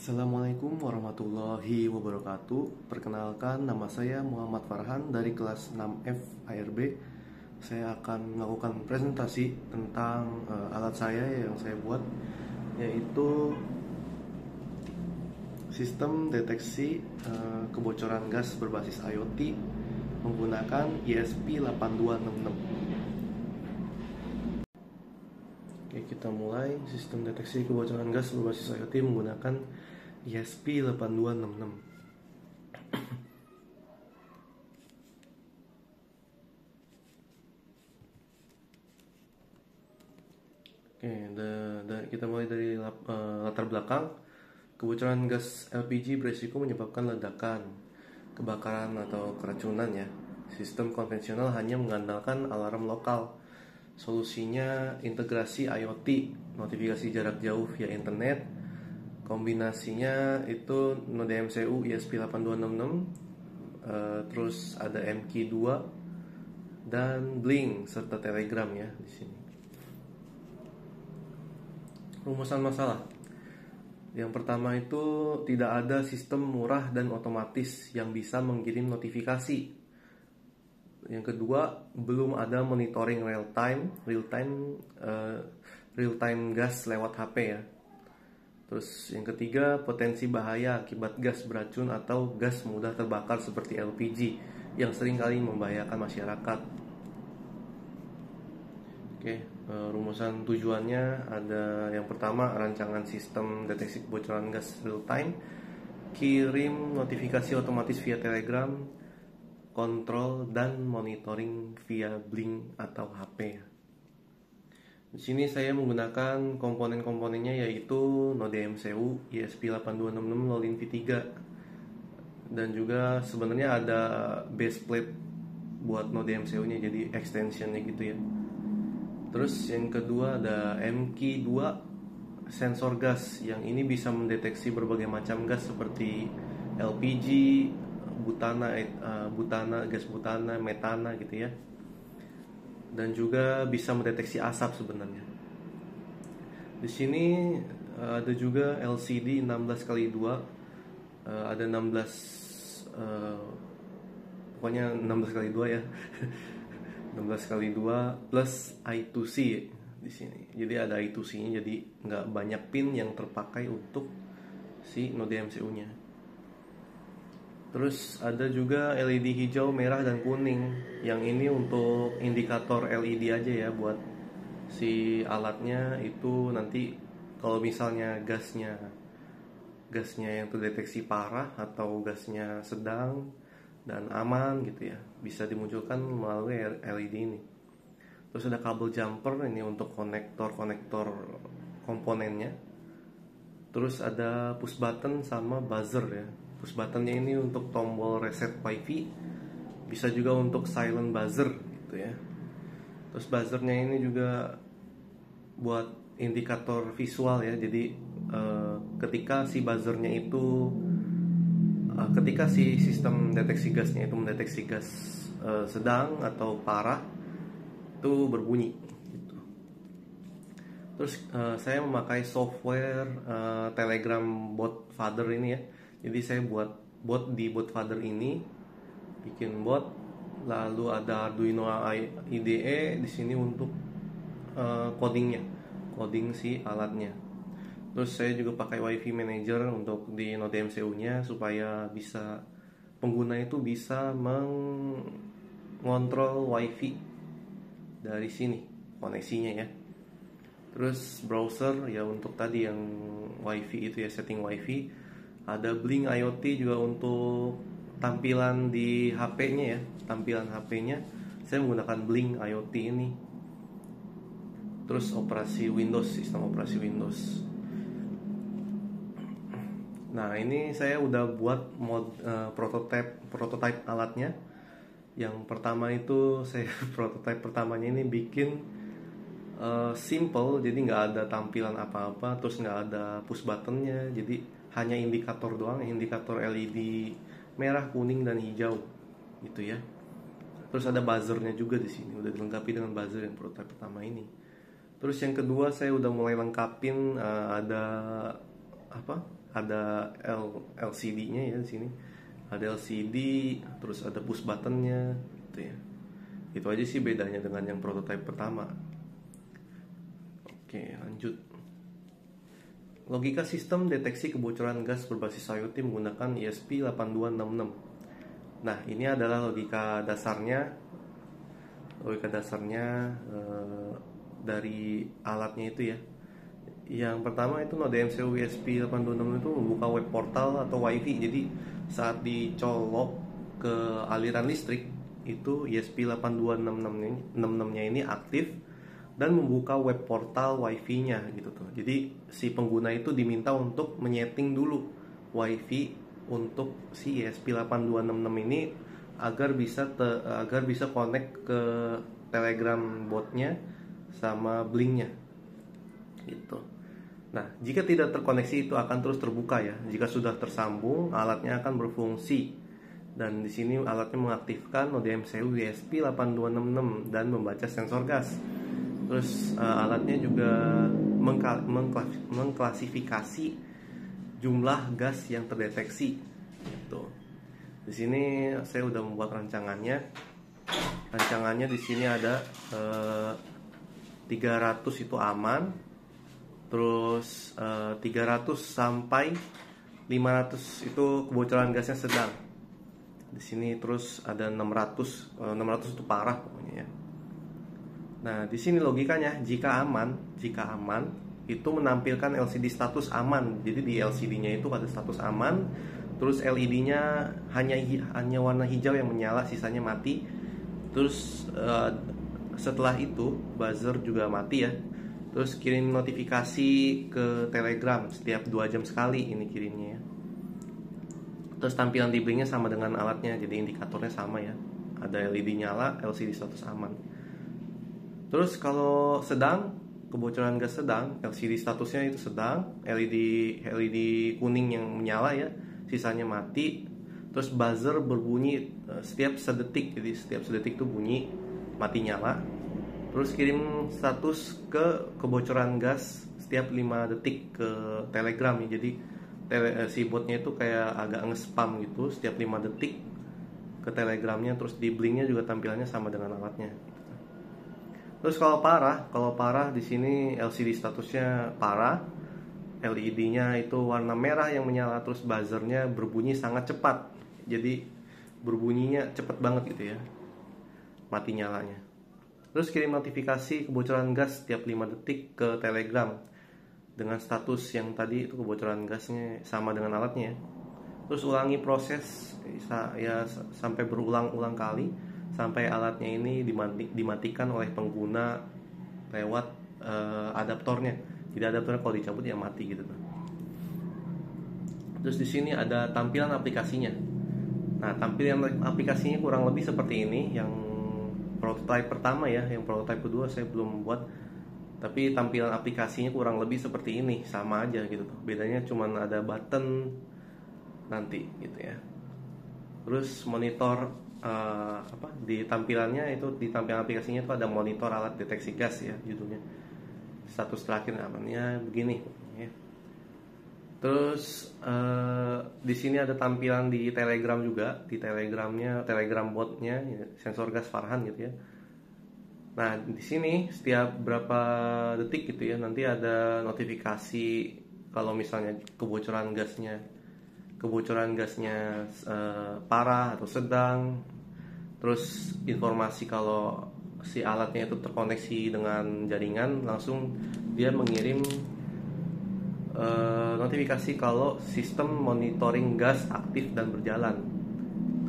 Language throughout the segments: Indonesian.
Assalamualaikum warahmatullahi wabarakatuh. Perkenalkan, nama saya Muhammad Farhan dari kelas 6F ARB. Saya akan melakukan presentasi tentang alat saya yang saya buat, yaitu sistem deteksi kebocoran gas berbasis IoT menggunakan ESP8266. Oke, kita mulai. Sistem deteksi kebocoran gas berbasis IoT menggunakan ESP8266. Oke, kita mulai dari latar belakang. Kebocoran gas LPG berisiko menyebabkan ledakan, kebakaran atau keracunan ya. Sistem konvensional hanya mengandalkan alarm lokal. Solusinya integrasi IoT, notifikasi jarak jauh via internet. Kombinasinya itu Node MCU ESP8266, terus ada MQ2 dan Blink serta Telegram ya di sini. Rumusan masalah. Yang pertama itu tidak ada sistem murah dan otomatis yang bisa mengirim notifikasi. Yang kedua, belum ada monitoring real time gas lewat HP ya. Terus yang ketiga, potensi bahaya akibat gas beracun atau gas mudah terbakar seperti LPG yang seringkali membahayakan masyarakat. Oke, rumusan tujuannya ada yang pertama, rancangan sistem deteksi kebocoran gas real time, kirim notifikasi otomatis via Telegram, kontrol dan monitoring via Blink atau HP. Di sini saya menggunakan komponen-komponennya yaitu Node MCU ESP8266 Lolin V3, dan juga sebenarnya ada base plate buat Node MCU-nya, jadi extensionnya gitu ya. Terus yang kedua ada MQ2 sensor gas, yang ini bisa mendeteksi berbagai macam gas seperti LPG, butana, gas butana, metana gitu ya. Dan juga bisa mendeteksi asap sebenarnya. Di sini ada juga LCD 16x2, ada 16 pokoknya 16x2 ya. 16x2 plus I2C di sini. Jadi ada I2C-nya, jadi nggak banyak pin yang terpakai untuk si Node MCU-nya. Terus ada juga LED hijau, merah, dan kuning. Yang ini untuk indikator LED aja ya, buat si alatnya itu nanti kalau misalnya gasnya yang terdeteksi parah atau gasnya sedang dan aman gitu ya, bisa dimunculkan melalui LED ini. Terus ada kabel jumper, ini untuk konektor komponennya. Terus ada push button sama buzzer ya. Push buttonnya ini untuk tombol reset WiFi, bisa juga untuk silent buzzer gitu ya. Terus buzzernya ini juga buat indikator visual ya. Jadi ketika si buzzernya itu ketika si sistem deteksi gasnya itu mendeteksi gas sedang atau parah, itu berbunyi gitu. Terus saya memakai software Telegram bot Father ini ya. Jadi saya buat bot di bot Father ini, bikin bot, lalu ada Arduino IDE di sini untuk coding si alatnya. Terus saya juga pakai WiFi Manager untuk di Node MCU-nya supaya pengguna itu bisa mengontrol WiFi dari sini koneksinya ya. Terus browser ya untuk tadi yang WiFi itu ya, setting WiFi. Ada Blink IoT juga untuk tampilan di HP-nya ya, tampilan HP-nya saya menggunakan Blink IoT ini. Terus sistem operasi Windows. Nah, ini saya udah buat prototype alatnya. Yang pertama itu saya prototype pertamanya ini bikin simple, jadi nggak ada tampilan apa-apa, terus nggak ada push buttonnya, jadi hanya indikator doang, indikator LED merah, kuning, dan hijau gitu ya. Terus ada buzzernya juga di sini, udah dilengkapi dengan buzzer yang prototype pertama ini. Terus yang kedua saya udah mulai lengkapin ada apa, ada LCD-nya ya di sini. Ada LCD, terus ada push buttonnya gitu ya. Itu aja sih bedanya dengan yang prototipe pertama. Oke, lanjut. Logika sistem deteksi kebocoran gas berbasis IoT menggunakan ESP8266. Nah, ini adalah logika dasarnya. Logika dasarnya dari alatnya itu ya. Yang pertama itu Node MCU ESP8266 itu membuka web portal atau WiFi. Jadi saat dicolok ke aliran listrik itu ESP8266-nya ini aktif dan membuka web portal WiFi-nya gitu tuh. Jadi si pengguna itu diminta untuk menyeting dulu WiFi untuk si ESP8266 ini agar bisa connect ke Telegram botnya sama Blinknya gitu. Nah, jika tidak terkoneksi itu akan terus terbuka ya. Jika sudah tersambung, alatnya akan berfungsi. Dan di sini alatnya mengaktifkan Node MCU ESP8266 dan membaca sensor gas. Terus alatnya juga mengklasifikasi jumlah gas yang terdeteksi. Gitu. Di sini saya udah membuat rancangannya. Rancangannya di sini ada 300 itu aman. Terus 300 sampai 500 itu kebocoran gasnya sedang. Di sini terus ada 600 itu parah pokoknya ya. Nah, di sini logikanya jika aman itu menampilkan LCD status aman. Jadi di LCD-nya itu ada status aman, terus LED-nya hanya warna hijau yang menyala, sisanya mati. Terus setelah itu buzzer juga mati ya. Terus kirim notifikasi ke Telegram setiap 2 jam sekali ini kirimnya ya. Terus tampilan di blinknya sama dengan alatnya, jadi indikatornya sama ya. Ada LED nyala, LCD status aman. Terus kalau sedang, kebocoran gas sedang, LCD statusnya itu sedang, LED kuning yang menyala ya, sisanya mati. Terus buzzer berbunyi setiap sedetik, jadi setiap sedetik itu bunyi, mati nyala. Terus kirim status ke kebocoran gas setiap 5 detik ke Telegram ya. Jadi si botnya itu kayak agak nge-spam gitu setiap 5 detik ke Telegramnya. Terus di blinknya juga tampilannya sama dengan alatnya. Terus kalau parah di sini LCD statusnya parah, LED-nya itu warna merah yang menyala, terus buzzernya berbunyi sangat cepat. Jadi berbunyinya cepat banget gitu ya, mati nyalanya. Terus kirim notifikasi kebocoran gas setiap 5 detik ke Telegram dengan status yang tadi itu kebocoran gasnya sama dengan alatnya. Terus ulangi proses ya sampai berulang-ulang kali sampai alatnya ini dimatikan oleh pengguna lewat adaptornya. Jadi adaptornya kalau dicabut ya mati gitu tuh. Terus di sini ada tampilan aplikasinya. Nah, tampilan aplikasinya kurang lebih seperti ini. Yang prototipe pertama ya, yang prototipe kedua saya belum membuat. Tapi tampilan aplikasinya kurang lebih seperti ini, sama aja gitu tuh. Bedanya cuma ada button nanti gitu ya. Terus monitor di tampilannya itu, di tampilan aplikasinya itu ada monitor alat deteksi gas ya judulnya. Status terakhir amannya begini ya. Terus di sini ada tampilan di Telegram juga, di Telegramnya, Telegram botnya ya, sensor gas Farhan gitu ya. Nah, di sini setiap berapa detik gitu ya nanti ada notifikasi kalau misalnya kebocoran gasnya parah atau sedang. Terus informasi kalau si alatnya itu terkoneksi dengan jaringan, langsung dia mengirim notifikasi kalau sistem monitoring gas aktif dan berjalan.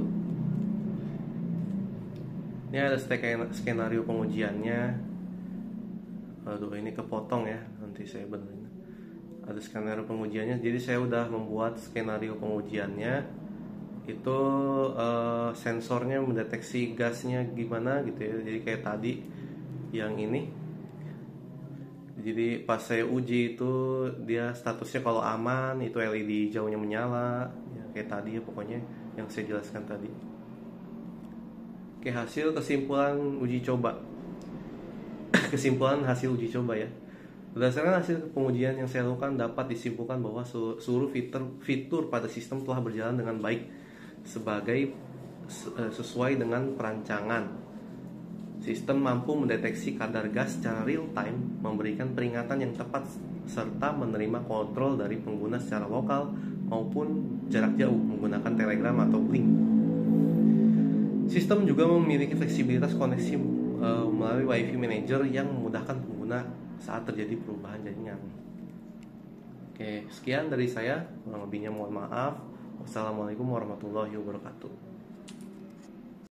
Tuh. Ini ada skenario pengujiannya. Aduh, ini kepotong ya, nanti saya benerin. Ada skenario pengujiannya, jadi saya udah membuat skenario pengujiannya. Itu sensornya mendeteksi gasnya gimana gitu ya. Jadi kayak tadi yang ini. Jadi pas saya uji itu dia statusnya kalau aman itu LED hijaunya menyala ya, kayak tadi ya pokoknya yang saya jelaskan tadi. Oke, hasil kesimpulan uji coba. Kesimpulan hasil uji coba ya. Berdasarkan hasil pengujian yang saya lakukan, dapat disimpulkan bahwa seluruh fitur pada sistem telah berjalan dengan baik sesuai dengan perancangan. Sistem mampu mendeteksi kadar gas secara real time, memberikan peringatan yang tepat, serta menerima kontrol dari pengguna secara lokal maupun jarak jauh menggunakan Telegram atau Blink. Sistem juga memiliki fleksibilitas koneksi melalui WiFi Manager yang memudahkan pengguna saat terjadi perubahan jaringan. Oke, sekian dari saya. Kurang lebihnya mohon maaf. Wassalamualaikum warahmatullahi wabarakatuh.